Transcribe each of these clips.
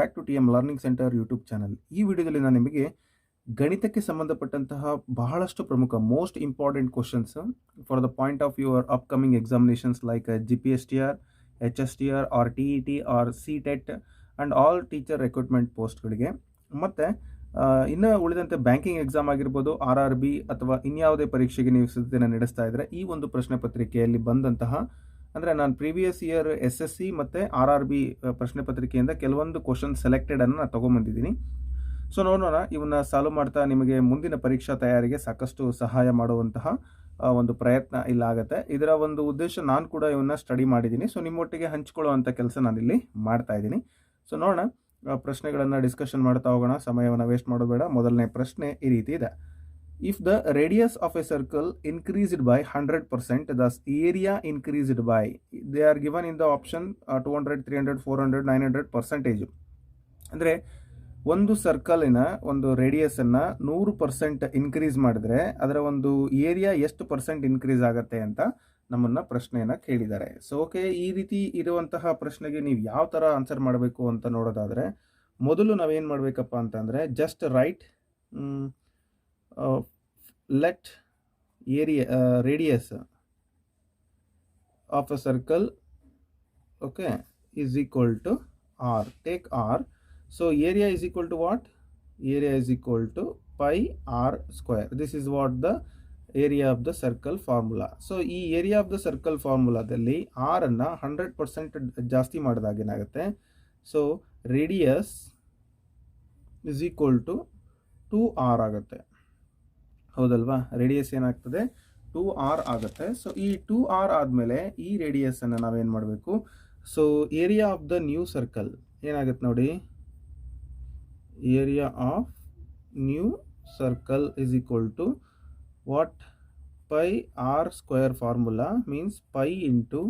Back to TM learning centre YouTube channel. ಈ ವಿಡಿಯೋದಲ್ಲಿ ನಾನು ನಿಮಗೆ ಗಣಿತಕ್ಕೆ ಸಂಬಂಧಪಟ್ಟಂತಹ ಬಹಳಷ್ಟು ಪ್ರಮುಖ most important questions for the point of your upcoming examinations like GPSTR, HSTR or TET or CTET and all teacher recruitment ಪೋಸ್ಟ್ಗಳಿಗೆ ಮತ್ತು ಇನ್ನು ಉಳಿದಂತೆ ಬ್ಯಾಂಕಿಂಗ್ ಎಕ್ಸಾಮ್ ಆಗಿರ್ಬೋದು, RRB ಅಥವಾ ಇನ್ಯಾವುದೇ ಪರೀಕ್ಷೆಗೆ ನೀವು ಸಿದ್ಧತೆಯನ್ನು ನಡೆಸ್ತಾ ಇದ್ದರೆ ಈ ಒಂದು ಪ್ರಶ್ನೆ ಪತ್ರಿಕೆಯಲ್ಲಿ ಬಂದಂತಹ ಅಂದರೆ ನಾನು ಪ್ರೀವಿಯಸ್ ಇಯರ್ SSC ಮತ್ತು RRB ಪ್ರಶ್ನೆ ಪತ್ರಿಕೆಯಿಂದ ಕೆಲವೊಂದು ಕ್ವಶನ್ ಸೆಲೆಕ್ಟೆಡನ್ನು ನಾನು ತೊಗೊಂಬಂದಿದ್ದೀನಿ. ಸೊ ನೋಡೋಣ, ಇವನ್ನ ಸಾಲ್ವ್ ಮಾಡ್ತಾ ನಿಮಗೆ ಮುಂದಿನ ಪರೀಕ್ಷಾ ತಯಾರಿಗೆ ಸಾಕಷ್ಟು ಸಹಾಯ ಮಾಡುವಂತಹ ಒಂದು ಪ್ರಯತ್ನ ಇಲ್ಲಾಗುತ್ತೆ. ಇದರ ಒಂದು ಉದ್ದೇಶ ನಾನು ಕೂಡ ಇವನ್ನ ಸ್ಟಡಿ ಮಾಡಿದ್ದೀನಿ. ಸೊ ನಿಮ್ಮೊಟ್ಟಿಗೆ ಹಂಚ್ಕೊಳ್ಳುವಂಥ ಕೆಲಸ ನಾನಿಲ್ಲಿ ಮಾಡ್ತಾ ಇದ್ದೀನಿ. ಸೊ ನೋಡೋಣ, ಪ್ರಶ್ನೆಗಳನ್ನು ಡಿಸ್ಕಷನ್ ಮಾಡ್ತಾ ಹೋಗೋಣ, ಸಮಯವನ್ನು ವೇಸ್ಟ್ ಮಾಡೋದು ಬೇಡ. ಮೊದಲನೇ ಪ್ರಶ್ನೆ ಈ ರೀತಿ ಇದೆ. If the radius of a circle increased by 100%, thus area increased by, they are given in the option 200, 300, 400, 900%. ಅಂದರೆ ಒಂದು ಸರ್ಕಲಿನ ಒಂದು ರೇಡಿಯಸನ್ನು 100% ಇನ್ಕ್ರೀಸ್ ಮಾಡಿದ್ರೆ ಅದರ ಒಂದು ಏರಿಯಾ ಎಷ್ಟು ಪರ್ಸೆಂಟ್ ಇನ್ಕ್ರೀಸ್ ಆಗುತ್ತೆ ಅಂತ ನಮ್ಮನ್ನು ಪ್ರಶ್ನೆಯನ್ನು ಕೇಳಿದ್ದಾರೆ. ಸೊ ಓಕೆ, ಈ ರೀತಿ ಇರುವಂತಹ ಪ್ರಶ್ನೆಗೆ ನೀವು ಯಾವ ಥರ ಆನ್ಸರ್ ಮಾಡಬೇಕು ಅಂತ ನೋಡೋದಾದರೆ ಮೊದಲು ನಾವೇನು ಮಾಡಬೇಕಪ್ಪ ಅಂತಂದರೆ just right let radius of a circle okay is equal to r. Take r. So area is equal to what? Area is equal to pi r square. This is what the area of the circle formula. So ಈ area of the circle ಫಾರ್ಮುಲಾದಲ್ಲಿ r ಅನ್ನು 100% ಜಾಸ್ತಿ ಮಾಡಿದಾಗ ಏನಾಗುತ್ತೆ? So radius is equal to 2r ಆಗುತ್ತೆ. ಹೌದಲ್ವಾ? Radius ಏನಾಗ್ತದೆ? 2r ಆಗುತ್ತೆ. So ಈ 2r ಆದಮೇಲೆ ಈ ರೇಡಿಯಸನ್ನು ನಾವೇನು ಮಾಡಬೇಕು? So area of the new circle ಏನಾಗುತ್ತೆ ನೋಡಿ, area of new circle is equal to what? Pi r square formula means pi into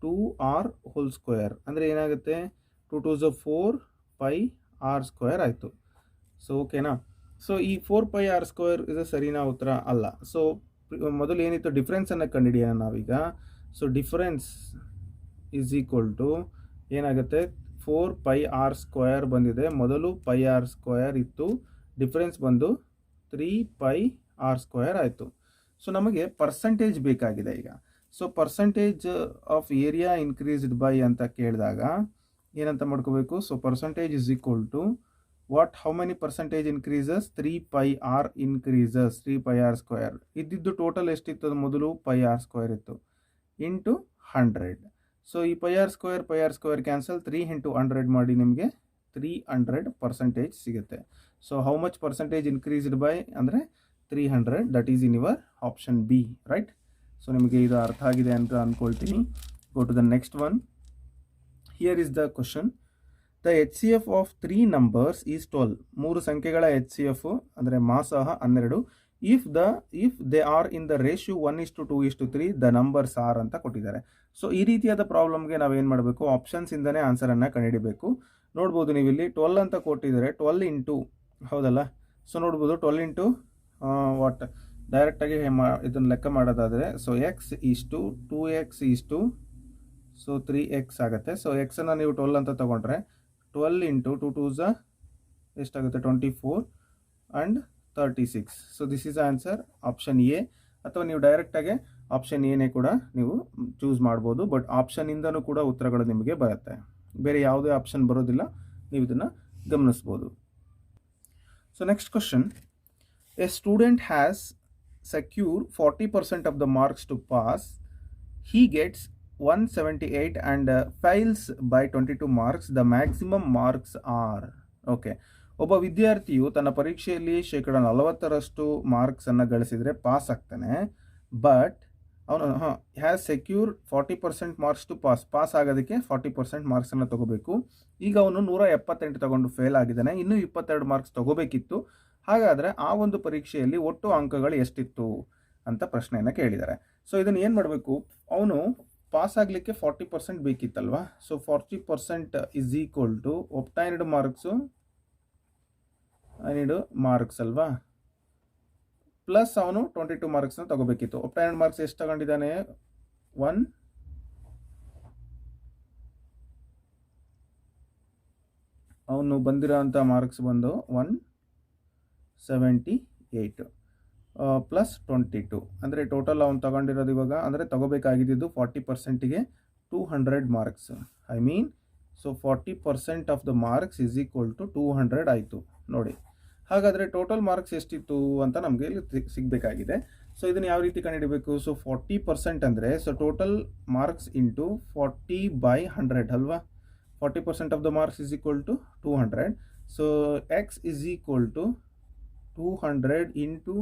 2r whole square. ಅಂದರೆ ಏನಾಗುತ್ತೆ? 2 2s 4 ಪೈ ಆರ್ ಸ್ಕ್ವೇರ್ ಆಯಿತು. ಸೊ ಓಕೆನಾ? ಸೊ ಈ 4 ಪೈ ಆರ್ ಸ್ಕ್ವೇರ್ ಇದು ಸರಿನಾ ಉತ್ತರ? ಅಲ್ಲ. ಸೊ ಮೊದಲು ಏನಿತ್ತು, ಡಿಫ್ರೆನ್ಸನ್ನು ಕಂಡುಹಿಡಿಯೋಣ ನಾವೀಗ. So difference is equal to ಏನಾಗುತ್ತೆ? 4 ಪೈ ಆರ್ ಸ್ಕ್ವೇರ್ ಬಂದಿದೆ, ಮೊದಲು ಪೈ ಆರ್ ಸ್ಕ್ವೇರ್ ಇತ್ತು, ಡಿಫ್ರೆನ್ಸ್ ಬಂದು 3 ಪೈ ಆರ್ ಸ್ಕ್ವೇರ್ ಆಯಿತು. ಸೊ ನಮಗೆ ಪರ್ಸೆಂಟೇಜ್ ಬೇಕಾಗಿದೆ ಈಗ. So percentage of area increased by ಅಂತ ಕೇಳಿದಾಗ ಏನಂತ ಮಾಡ್ಕೋಬೇಕು? So percentage is equal to what? how many percentage increases? 3 pi r increases 3 pi r square. ಇದ್ದಿದ್ದು ಟೋಟಲ್ ಎಷ್ಟಿತ್ತು? ಮೊದಲು ಪೈ ಆರ್ ಸ್ಕ್ವೇರ್ ಇತ್ತು, ಇಂಟು 100. ಸೊ ಈ pi r square cancel, 3 into 100 ಮಾಡಿ ನಿಮಗೆ 300% ಸಿಗುತ್ತೆ. So how much percentage increased by ಅಂದರೆ 300. That is in your option B, right? So ನಿಮಗೆ ಇದು ಅರ್ಥ ಆಗಿದೆ ಅಂತ ಅಂದ್ಕೊಳ್ತೀನಿ. Go to the next one. Here is the question. The HCF of 3 numbers is 12. 3 ಸಂಖ್ಯೆಗಳ HCF ಅಂದರೆ ಮಾಸಹ 12. if they are in the ratio 1:2:3 the numbers are ಅಂತ ಕೊಟ್ಟಿದ್ದಾರೆ. ಸೊ ಈ ರೀತಿಯಾದ ಪ್ರಾಬ್ಲಮ್ಗೆ ನಾವೇನು ಮಾಡಬೇಕು? ಆಪ್ಷನ್ಸಿಂದನೇ ಆನ್ಸರನ್ನು ಕಂಡುಹಿಡಿಬೇಕು. ನೋಡ್ಬೋದು ನೀವು ಇಲ್ಲಿ 12 ಅಂತ ಕೊಟ್ಟಿದ್ದಾರೆ, 12 ಇಂಟು, ಹೌದಲ್ಲ? ಸೊ ನೋಡ್ಬೋದು 12 ಇಂಟು ವಾಟ್? ಡೈರೆಕ್ಟಾಗಿ ಇದನ್ನು ಲೆಕ್ಕ ಮಾಡೋದಾದರೆ ಸೊ ಎಕ್ಸ್ ಇಷ್ಟು 2x ಇಷ್ಟು ಸೊ 3x ಆಗುತ್ತೆ. ಸೊ ಎಕ್ಸನ್ನು ನೀವು 12 ಅಂತ ತೊಗೊಂಡ್ರೆ 12 ಇಂಟು 2 2s ಎಷ್ಟಾಗುತ್ತೆ? 24 and 36. So this is answer option A. ಅಥವಾ ನೀವು ಡೈರೆಕ್ಟಾಗಿ ಆಪ್ಷನ್ ಎನೇ ಕೂಡ ನೀವು ಚೂಸ್ ಮಾಡ್ಬೋದು. ಬಟ್ ಆಪ್ಷನಿಂದನೂ ಕೂಡ ಉತ್ತರಗಳು ನಿಮಗೆ ಬರುತ್ತೆ, ಬೇರೆ ಯಾವುದೇ ಆಪ್ಷನ್ ಬರೋದಿಲ್ಲ. ನೀವು ಇದನ್ನು ಗಮನಿಸ್ಬೋದು. So next question. A student has secure 40% of the marks to pass. he gets 178 and fails by 22 marks. The maximum marks are okay. ಒಬ್ಬ ವಿದ್ಯಾರ್ಥಿಯು ತನ್ನ ಪರೀಕ್ಷೆಯಲ್ಲಿ 40% ಮಾರ್ಕ್ಸನ್ನು ಗಳಿಸಿದರೆ ಪಾಸ್ ಆಗ್ತಾನೆ. ಬಟ್ ಅವನು has secure 40% marks to pass ಆಗೋದಕ್ಕೆ 40% ಮಾರ್ಕ್ಸನ್ನು ತಗೋಬೇಕು. ಈಗ ಅವನು 178 ತಗೊಂಡು ಫೇಲ್ ಆಗಿದ್ದಾನೆ, ಇನ್ನೂ 22 ಮಾರ್ಕ್ಸ್ ತಗೋಬೇಕಿತ್ತು. ಹಾಗಾದರೆ ಆ ಒಂದು ಪರೀಕ್ಷೆಯಲ್ಲಿ ಒಟ್ಟು ಅಂಕಗಳು ಎಷ್ಟಿತ್ತು ಅಂತ ಪ್ರಶ್ನೆಯನ್ನು ಕೇಳಿದ್ದಾರೆ. ಸೊ ಇದನ್ನು ಏನು ಮಾಡಬೇಕು? ಅವನು ಪಾಸ್ ಆಗಲಿಕ್ಕೆ 40% ಬೇಕಿತ್ತಲ್ವಾ? So 40% is equal to obtained marks, marks ಅಲ್ವಾ, ಪ್ಲಸ್ ಅವನು 22 ಮಾರ್ಕ್ಸ್ನ ತಗೋಬೇಕಿತ್ತು. ಒಬ್ಟೈನ್ಡ್ ಮಾರ್ಕ್ಸ್ ಎಷ್ಟು ತಗೊಂಡಿದ್ದಾನೆ? 1 ಅವನು ಬಂದಿರೋಂಥ ಮಾರ್ಕ್ಸ್ ಬಂದು 178 ಪ್ಲಸ್ 22 ಅಂದರೆ ಟೋಟಲ್ ಅವ್ನು ತಗೊಂಡಿರೋದು ಇವಾಗ ಅಂದರೆ ತಗೋಬೇಕಾಗಿದ್ದು 40%ಗೆ 200 marks. I mean so 40% of the marks is equal to 200 ಆಯಿತು ನೋಡಿ. ಹಾಗಾದರೆ ಟೋಟಲ್ ಮಾರ್ಕ್ಸ್ ಎಷ್ಟಿತ್ತು ಅಂತ ನಮಗೆ ಇಲ್ಲಿ ಸಿಗಬೇಕಾಗಿದೆ. ಸೊ ಇದನ್ನು ಯಾವ ರೀತಿ ಕಂಡುಹಿಡಬೇಕು? ಸೊ 40% ಅಂದರೆ ಸೊ ಟೋಟಲ್ ಮಾರ್ಕ್ಸ್ ಇಂಟು 40/100 ಅಲ್ವಾ. 40% of the marks is equal to 200. So x is equal to 200 into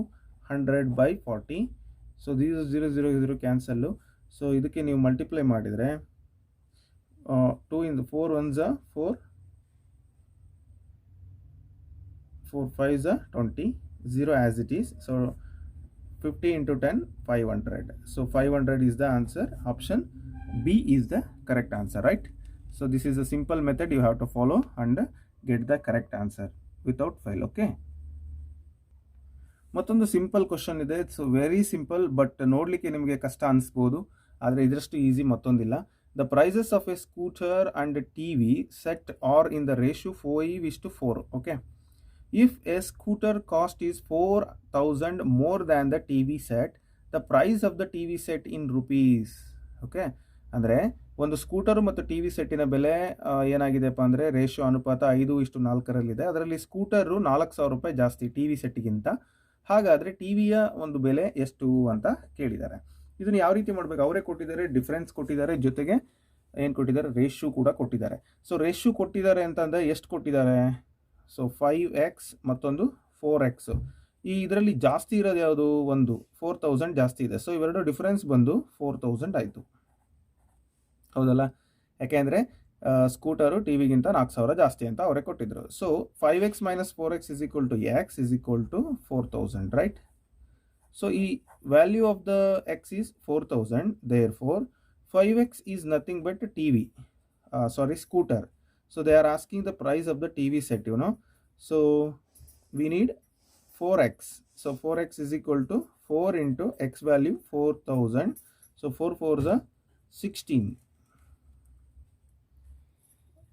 100/40. So this 0 0 0 cancel. So ಇದಕ್ಕೆ ನೀವು ಮಲ್ಟಿಪ್ಲೈ ಮಾಡಿದರೆ 2 in 4 1s 4, 4 5s 20, 0 as it is. So 50 into 10 500. So 500 is the answer. Option B is the correct answer, right? So this is a simple method you have to follow and get the correct answer without fail. Okay. ಮತ್ತೊಂದು simple question ಇದೆ. It's very simple, but ನೋಡಲಿಕ್ಕೆ ನಿಮಗೆ ಕಷ್ಟ ಅನಿಸ್ಬೋದು, ಆದರೆ ಇದರಷ್ಟು easy ಮತ್ತೊಂದಿಲ್ಲ. The prices of a scooter and TV set are in the ratio 5:4. Okay, if a scooter cost is 4,000 more than the TV set, the price of the TV set in rupees. Okay, ಅಂದರೆ ಒಂದು scooter ಮತ್ತು T V ಸೆಟ್ಟಿನ ಬೆಲೆ ಏನಾಗಿದೆಪ್ಪ ಅಂದರೆ ratio ಅನುಪಾತ 5:4 ಅದರಲ್ಲಿ scooter 4,000 ರೂಪಾಯಿ ಜಾಸ್ತಿ T V ಸೆಟ್ಟಿಗಿಂತ. ಹಾಗಾದರೆ ಟಿ ವಿಯ ಒಂದು ಬೆಲೆ ಎಷ್ಟು ಅಂತ ಕೇಳಿದ್ದಾರೆ. ಇದನ್ನು ಯಾವ ರೀತಿ ಮಾಡಬೇಕು? ಅವರೇ ಕೊಟ್ಟಿದ್ದಾರೆ, ಡಿಫ್ರೆನ್ಸ್ ಕೊಟ್ಟಿದ್ದಾರೆ, ಜೊತೆಗೆ ಏನು ಕೊಟ್ಟಿದ್ದಾರೆ, ರೇಷ್ಯೂ ಕೂಡ ಕೊಟ್ಟಿದ್ದಾರೆ. ಸೊ ರೇಷ್ಯೂ ಕೊಟ್ಟಿದ್ದಾರೆ ಅಂತಂದರೆ ಎಷ್ಟು ಕೊಟ್ಟಿದ್ದಾರೆ? ಸೊ 5x ಮತ್ತೊಂದು 4x. ಇದರಲ್ಲಿ ಜಾಸ್ತಿ ಇರೋದು ಯಾವುದು? ಒಂದು 4,000 ಜಾಸ್ತಿ ಇದೆ. ಸೊ ಇವೆರಡು ಡಿಫ್ರೆನ್ಸ್ ಬಂದು 4,000 ಆಯಿತು, ಹೌದಲ್ಲ? ಯಾಕೆಂದರೆ ಸ್ಕೂಟರು ಟಿ ವಿಗಿಂತ 4,000 ಜಾಸ್ತಿ ಅಂತ ಅವರೇ ಕೊಟ್ಟಿದ್ರು. So 5x minus 4x is equal to x is equal to 4,000, right? So ಈ value of the x is 4,000. Therefore 5x is nothing but T V, scooter. So they are asking the price of the T V set, you know. So we need 4x. So 4x is equal to 4 into x value 4,000. So 4 4s are 16.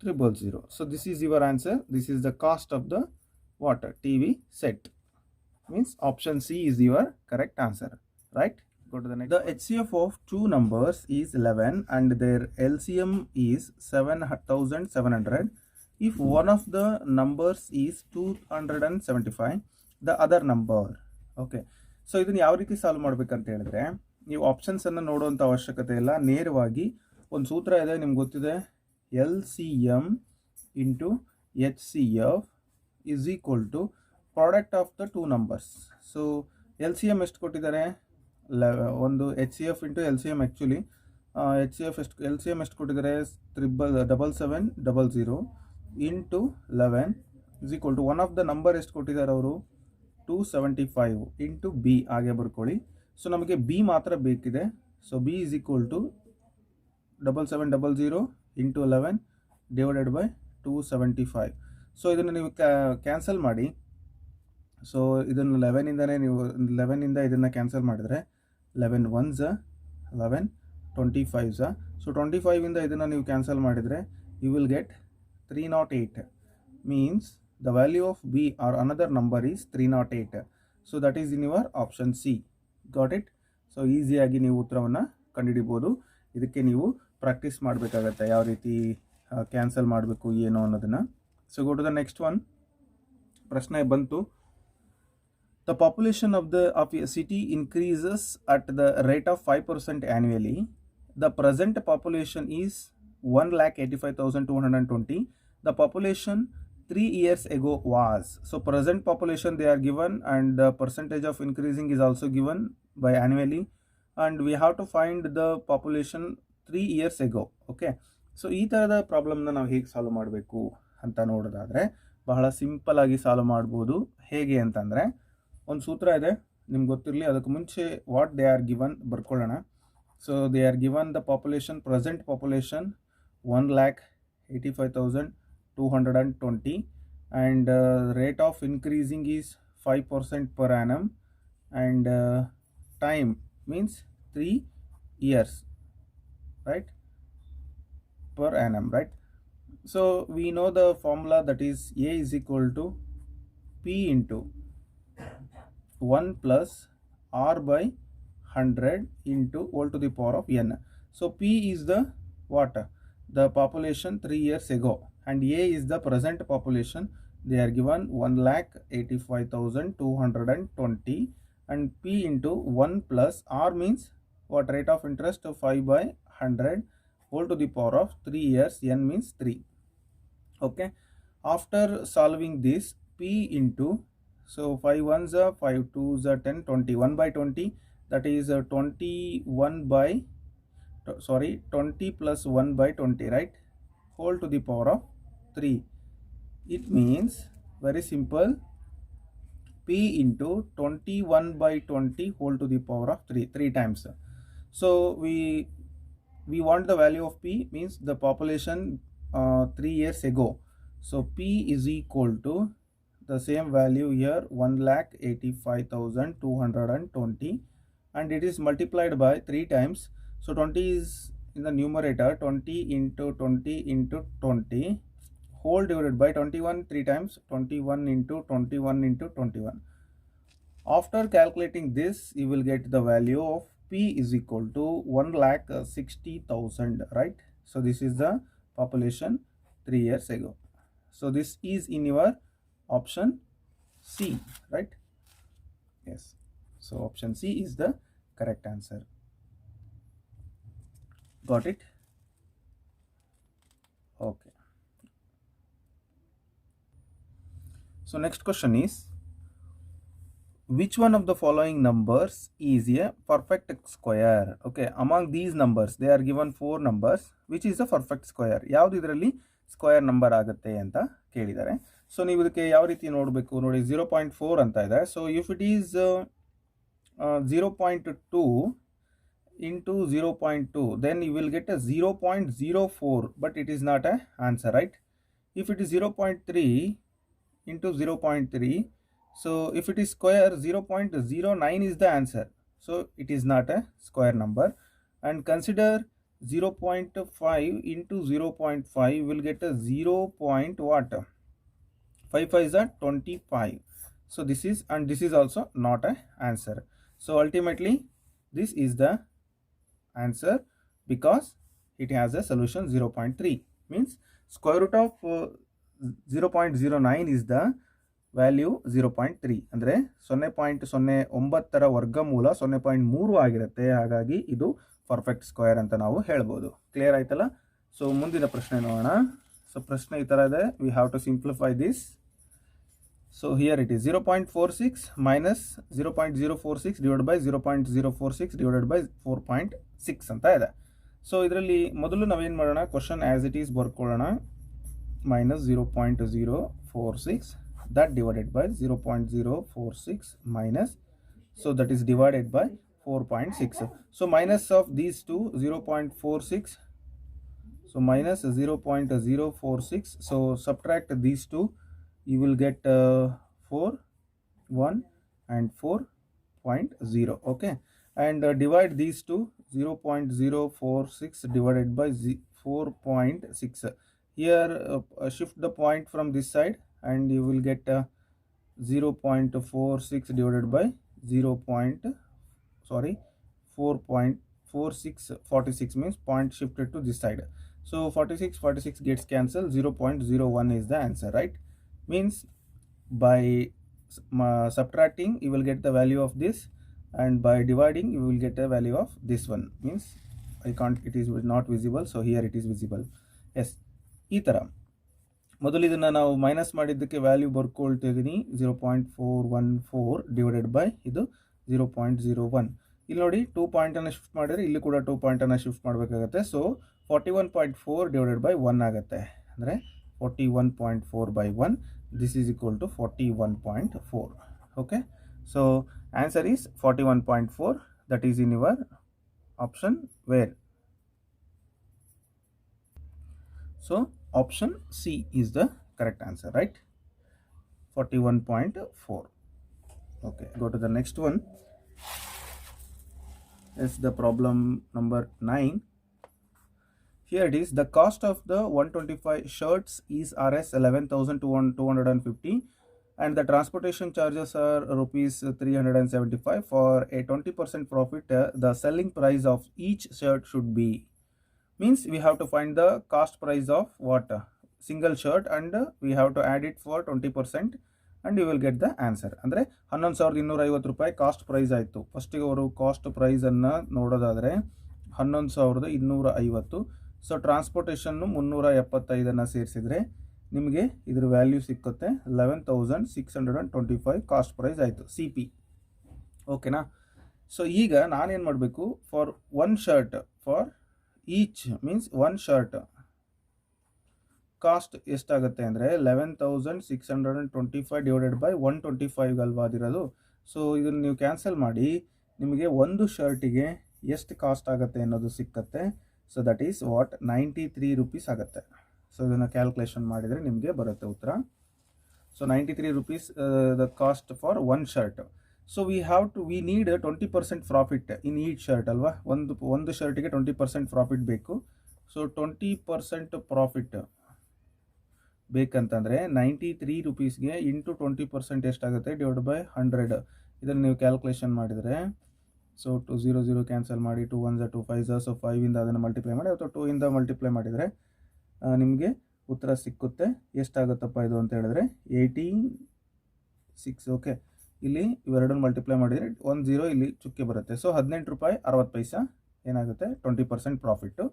000. So this is your answer. This is the cost of the what? TV set. Means option C is your correct answer, right? Go to the next. The HCF of two numbers is 11 and their LCM is 7,700. If one of the numbers is 275, the other number. Okay. So ಇದನ್ನು ಯಾವ ರೀತಿ solve ಮಾಡಬೇಕಂತ ಹೇಳಿದ್ರೆ, ನೀವು ಆಪ್ಷನ್ಸನ್ನು ನೋಡುವಂಥ ಅವಶ್ಯಕತೆ ಇಲ್ಲ. ನೇರವಾಗಿ ಒಂದು ಸೂತ್ರ ಇದೆ, ನಿಮ್ಗೆ ಗೊತ್ತಿದೆ. LCM into HCF is equal to product of the two numbers. So LCM ಎಷ್ಟು ಕೊಟ್ಟಿದ್ದಾರೆ? ಒಂದು HCF into LCM. Actually LCM ಎಷ್ಟು ಕೊಟ್ಟಿದ್ದಾರೆ? 7700 into 11 is equal to one of the number ಎಷ್ಟು ಕೊಟ್ಟಿದ್ದಾರೆ ಅವರು? 275 ಇಂಟು ಬಿ. ಹಾಗೆ ಬರ್ಕೊಳ್ಳಿ. ಸೊ ನಮಗೆ ಬಿ ಮಾತ್ರ ಬೇಕಿದೆ. So B is equal to 7700 into 11 divided by 275. So ಇದನ್ನು ನೀವು ಕ್ಯಾನ್ಸಲ್ ಮಾಡಿ. ಸೊ ಇದನ್ನು 11ಇಂದನೇ ನೀವು 11ಇಂದ ಇದನ್ನು ಕ್ಯಾನ್ಸಲ್ ಮಾಡಿದರೆ 11 1s 11 25s. ಸೊ 25ಇಂದ ಇದನ್ನು ನೀವು ಕ್ಯಾನ್ಸಲ್ ಮಾಡಿದರೆ you will get 308. Means the value of B are another number is 308. So that is in your option C. Got it? So ಈಸಿಯಾಗಿ ನೀವು ಉತ್ತರವನ್ನು ಕಂಡುಹಿಡಿಬೋದು. ಇದಕ್ಕೆ ನೀವು ಪ್ರಾಕ್ಟೀಸ್ ಮಾಡಬೇಕಾಗತ್ತೆ, ಯಾವ ರೀತಿ ಕ್ಯಾನ್ಸಲ್ ಮಾಡಬೇಕು ಏನು ಅನ್ನೋದನ್ನು. So go to the next one. ಪ್ರಶ್ನೆ ಬಂತು. The population of a city increases at the rate of 5% annually. The present population is 1,85,220. The population 3 years ago was. So present population they are given and the percentage of increasing is also given by annually, and we have to find the population 3 years ago. Okay. So ಈ ಥರದ ಪ್ರಾಬ್ಲಮ್ನ ನಾವು ಹೇಗೆ solve ಮಾಡಬೇಕು ಅಂತ ನೋಡೋದಾದರೆ ಬಹಳ simple ಆಗಿ solve ಮಾಡ್ಬೋದು. ಹೇಗೆ ಅಂತಂದರೆ, ಒಂದು ಸೂತ್ರ ಇದೆ, ನಿಮ್ಗೆ ಗೊತ್ತಿರಲಿ. ಅದಕ್ಕೆ ಮುಂಚೆ ವಾಟ್ ದೇ ಆರ್ ಗಿವನ್ ಬರ್ಕೊಳ್ಳೋಣ. So they are given the population, present population 1,85,220 and rate of increasing is 5% per annum and time means 3 years, right, per annum, right? So we know the formula, that is A is equal to P into 1 plus R by 100 into whole to the power of n. So P is the what? The population 3 years ago, and A is the present population. They are given 1,85,220, and P into 1 plus R means what? Rate of interest of 5 by 100 whole to the power of 3 years, n means 3. Okay, after solving this, P into, so 5 ones are 5 twos are 10, 21 by 20, that is 21 by, sorry, 20 plus 1 by 20, right, whole to the power of 3. It means very simple, P into 21 by 20 whole to the power of 3 times. So we want the value of P, means the population 3 years ago. So P is equal to the same value here, 1,85,220, and it is multiplied by 3 times. So 20 is in the numerator, 20 into 20 into 20 whole divided by 21 3 times, 21 into 21 into 21. After calculating this, you will get the value of P is equal to 1,60,000, right? So this is the population 3 years ago. So this is in your option C, right? Yes. So option C is the correct answer. Got it? Okay. So next question is, which one of the following numbers is a perfect square? Okay, among these numbers, they are given 4 numbers. Which is a perfect square? ಯಾವುದು ಇದರಲ್ಲಿ square number ಆಗುತ್ತೆ ಅಂತ ಕೇಳಿದ್ದಾರೆ. So ನೀವು ಇದಕ್ಕೆ ಯಾವ ರೀತಿ ನೋಡಬೇಕು ನೋಡಿ, 0.4 ಅಂತ ಇದೆ. So if it is 0.2 into 0.2, then you will get a 0.04, but it is not a answer, right? If it is 0.3 into 0.3, so if it is square, 0.09 is the answer, so it is not a square number. And consider 0.5 into 0.5, will get a 0. What? 5 is a 25. So this is, and this is also not a answer. So ultimately this is the answer, because it has a solution 0.3, means square root of 0.09 is the value 0.3, ಅಂದರೆ 0.09 ವರ್ಗಮೂಲ 0.3 ಆಗಿರುತ್ತೆ. ಹಾಗಾಗಿ ಇದು perfect square ಅಂತ ನಾವು ಹೇಳ್ಬೋದು. Clear ಆಯ್ತಲ್ಲ? So ಮುಂದಿನ ಪ್ರಶ್ನೆ ನೋಡೋಣ. ಸೊ ಪ್ರಶ್ನೆ ಈ ಥರ ಇದೆ, we have to simplify this. So here it is 0.46 minus 0.046 divide by 0.046 divided by 4.6 ಅಂತ ಇದೆ. ಸೊ ಇದರಲ್ಲಿ ಮೊದಲು ನಾವೇನು ಮಾಡೋಣ, ಕ್ವಶನ್ ಆ್ಯಸ್ ಇಟ್ ಈಸ್ ಬರ್ಕೊಳ್ಳೋಣ. Minus 0.046, that divided by 0.046 minus, so that is divided by 4.6. So minus of these two, 0.46, so minus 0.046, so subtract these two, you will get 4, 1 and 4.0. okay, and divide these two, 0.046 divided by 4.6. Here shift the point from this side, and you will get 0.46 divided by 4.46 means point shifted to this side. So 46 gets cancelled, 0.01 is the answer, right? Means by subtracting you will get the value of this, and by dividing you will get the value of this one. Means I can't, it is not visible, so here it is visible. Yes, ಈ ಥರ ಮೊದಲು ಇದನ್ನು ನಾವು minus ಮಾಡಿದ್ದಕ್ಕೆ value ಬರ್ಕೊಳ್ತಿದ್ದೀನಿ, 0.414 divided by ಇದು 0.01. ಇಲ್ಲಿ ನೋಡಿ 2 ಪಾಯಿಂಟನ್ನು shift ಮಾಡಿದರೆ ಇಲ್ಲಿ ಕೂಡ 2 ಪಾಯಿಂಟನ್ನು ಶಿಫ್ಟ್ ಮಾಡಬೇಕಾಗತ್ತೆ. ಸೊ 41.4 ಡಿವೈಡೆಡ್ ಬೈ 1 ಆಗುತ್ತೆ, ಅಂದರೆ 41.4 by 1, this is equal to 41.4. okay, so answer is 41.4, that is in your option where? So option C is the correct answer, right? 41.4. okay, go to the next one. Is the problem number 9. Here it is, the cost of the 125 shirts is Rs 11,250 and the transportation charges are rupees 375. For a 20% profit, the selling price of each shirt should be, means we have to find the cost price of what single shirt and we have to add it for 20% and you will get the answer. ಅಂದರೆ 11,250 ರೂಪಾಯಿ cost price ಆಯಿತು. ಫಸ್ಟಿಗೆ ಅವರು cost ಪ್ರೈಸನ್ನು ನೋಡೋದಾದರೆ 11,250. So ಟ್ರಾನ್ಸ್ಪೋರ್ಟೇಷನ್ನು 375 ಸೇರಿಸಿದರೆ ನಿಮಗೆ ಇದ್ರ value ಸಿಕ್ಕುತ್ತೆ 11,625 ಕಾಸ್ಟ್ ಪ್ರೈಸ್ ಆಯಿತು, ಸಿ ಪಿ. ಓಕೆನಾ? ಸೊ ಈಗ ನಾನೇನು ಮಾಡಬೇಕು, for one shirt, for each means one shirt cost ಎಷ್ಟಾಗುತ್ತೆ ಅಂದರೆ 11,625 ಡಿವೈಡೆಡ್ ಬೈ 125 ಅಲ್ವಾ ಅದಿರೋದು. ಸೊ ಇದನ್ನು ನೀವು ಕ್ಯಾನ್ಸಲ್ ಮಾಡಿ ನಿಮಗೆ ಒಂದು ಶರ್ಟಿಗೆ ಎಷ್ಟು ಕಾಸ್ಟ್ ಆಗುತ್ತೆ ಅನ್ನೋದು ಸಿಕ್ಕತ್ತೆ. So that is what 93 rupees ಆಗುತ್ತೆ. ಸೊ ಇದನ್ನು ಕ್ಯಾಲ್ಕುಲೇಷನ್ ಮಾಡಿದರೆ ನಿಮಗೆ ಬರುತ್ತೆ ಉತ್ತರ. So 93 rupees the cost for one shirt. So we need 20% profit in each shirt ಅಲ್ವಾ. ಒಂದು ಶರ್ಟಿಗೆ 20% ಪ್ರಾಫಿಟ್ ಬೇಕು. ಸೊ 20% ಪ್ರಾಫಿಟ್ ಬೇಕಂತಂದರೆ 93 ರೂಪೀಸ್ಗೆ ಇಂಟು 20% ಎಷ್ಟಾಗುತ್ತೆ ಡಿವೈಡ್ ಬೈ 100. ಇದನ್ನು ನೀವು ಕ್ಯಾಲ್ಕುಲೇಷನ್ ಮಾಡಿದರೆ, ಸೊ 2 0 0 ಕ್ಯಾನ್ಸಲ್ ಮಾಡಿ, 2 1 2 5 ಸೊ 5ಇಂದ ಅದನ್ನು ಮಲ್ಟಿಪ್ಲೈ ಮಾಡಿ ಅಥವಾ 2ಇಂದ ಮಲ್ಟಿಪ್ಲೈ ಮಾಡಿದರೆ ನಿಮಗೆ ಉತ್ತರ ಸಿಕ್ಕುತ್ತೆ. ಎಷ್ಟಾಗುತ್ತಪ್ಪ ಇದು ಅಂತ ಹೇಳಿದ್ರೆ 18,6. ಓಕೆ, ಇಲ್ಲಿ ಇವೆರಡನ್ನು ಮಲ್ಟಿಪ್ಲೈ ಮಾಡಿದರೆ 1 0 ಇಲ್ಲಿ ಚುಕ್ಕೆ ಬರುತ್ತೆ. ಸೊ 18 ರೂಪಾಯಿ 60 ಪೈಸಾ ಏನಾಗುತ್ತೆ 20% ಪ್ರಾಫಿಟ್ಟು.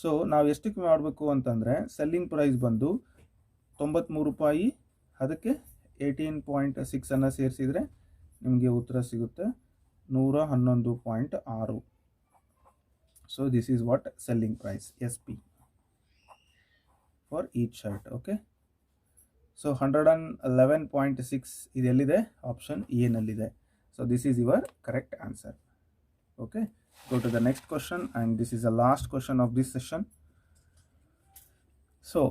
ಸೊ ನಾವು ಎಷ್ಟಕ್ಕೆ ಮಾಡಬೇಕು ಅಂತಂದರೆ ಸೆಲ್ಲಿಂಗ್ ಪ್ರೈಸ್ ಬಂದು 93 ರೂಪಾಯಿ, ಅದಕ್ಕೆ 18.6 ಸೇರಿಸಿದರೆ ನಿಮಗೆ ಉತ್ತರ ಸಿಗುತ್ತೆ 111.6. So this is what selling price SP for each shirt. Okay, so 111.6 ಇದೆಲ್ಲಿದೆ? ಆಪ್ಷನ್ ಎ ನಲ್ಲಿದೆ. So this is your correct answer. Okay, go to the next question and this is the last question of this session. So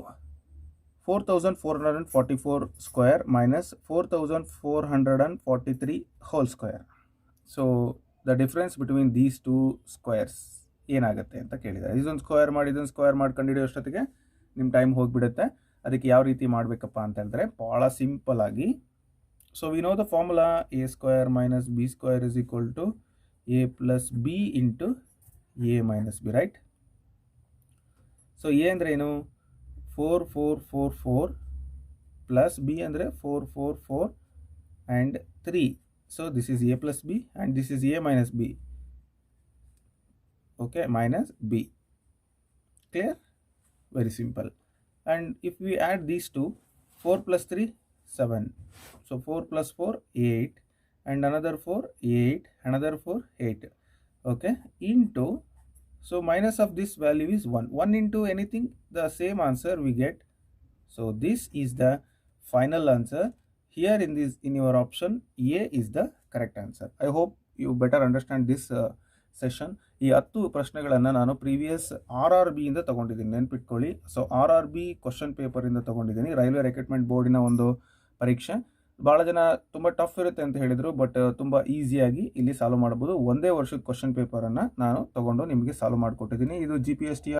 4,444 square minus 4,443 whole square. So the difference between these two squares ಏನಾಗುತ್ತೆ ಅಂತ ಕೇಳಿದ್ದಾರೆ. ಇದೊಂದು square ಮಾಡಿ ಇದೊಂದು square ಮಾಡ್ಕೊಂಡು ಹಿಡಿಯೋಷ್ಟೊತ್ತಿಗೆ ನಿಮ್ಮ time ಹೋಗಿಬಿಡುತ್ತೆ. ಅದಕ್ಕೆ ಯಾವ ರೀತಿ ಮಾಡಬೇಕಪ್ಪ ಅಂತ ಹೇಳಿದ್ರೆ ಭಾಳ ಸಿಂಪಲ್ ಆಗಿ, so we know the formula a square minus b square is equal to a plus b into a minus b, right? So a ಅಂದರೆ ಏನು? 4444 ಪ್ಲಸ್ b ಅಂದರೆ 444 and 3. So this is a plus b and this is a minus b. Okay, minus b. Clear? Very simple. And if we add these two, 4 plus 3 7. So 4 plus 4 8 and another 4 8, another 4 8. Okay, into, so minus of this value is 1. 1 into anything, the same answer we get. So this is the final answer. Here in your option A is the correct answer. I hope you better understand this session. ಈ 10 ಪ್ರಶ್ನೆಗಳನ್ನು ನಾನು previous RRB ಇಂದ ತೊಗೊಂಡಿದ್ದೀನಿ, ನೆನ್ಪಿಟ್ಕೊಳ್ಳಿ. So RRB question ಪೇಪರಿಂದ ತೊಗೊಂಡಿದ್ದೀನಿ, railway recruitment ಬೋರ್ಡಿನ ಒಂದು ಪರೀಕ್ಷೆ. ಭಾಳ ಜನ ತುಂಬ ಟಫ್ ಇರುತ್ತೆ ಅಂತ ಹೇಳಿದರು, ಬಟ್ ತುಂಬ ಈಸಿಯಾಗಿ ಇಲ್ಲಿ ಸಾಲ್ವ್ ಮಾಡ್ಬೋದು. ಒಂದೇ ವರ್ಷದ ಕ್ವಶನ್ ಪೇಪರನ್ನು ನಾನು ತೊಗೊಂಡು ನಿಮಗೆ ಸಾಲ್ವ್ ಮಾಡಿಕೊಟ್ಟಿದ್ದೀನಿ. ಇದು GPST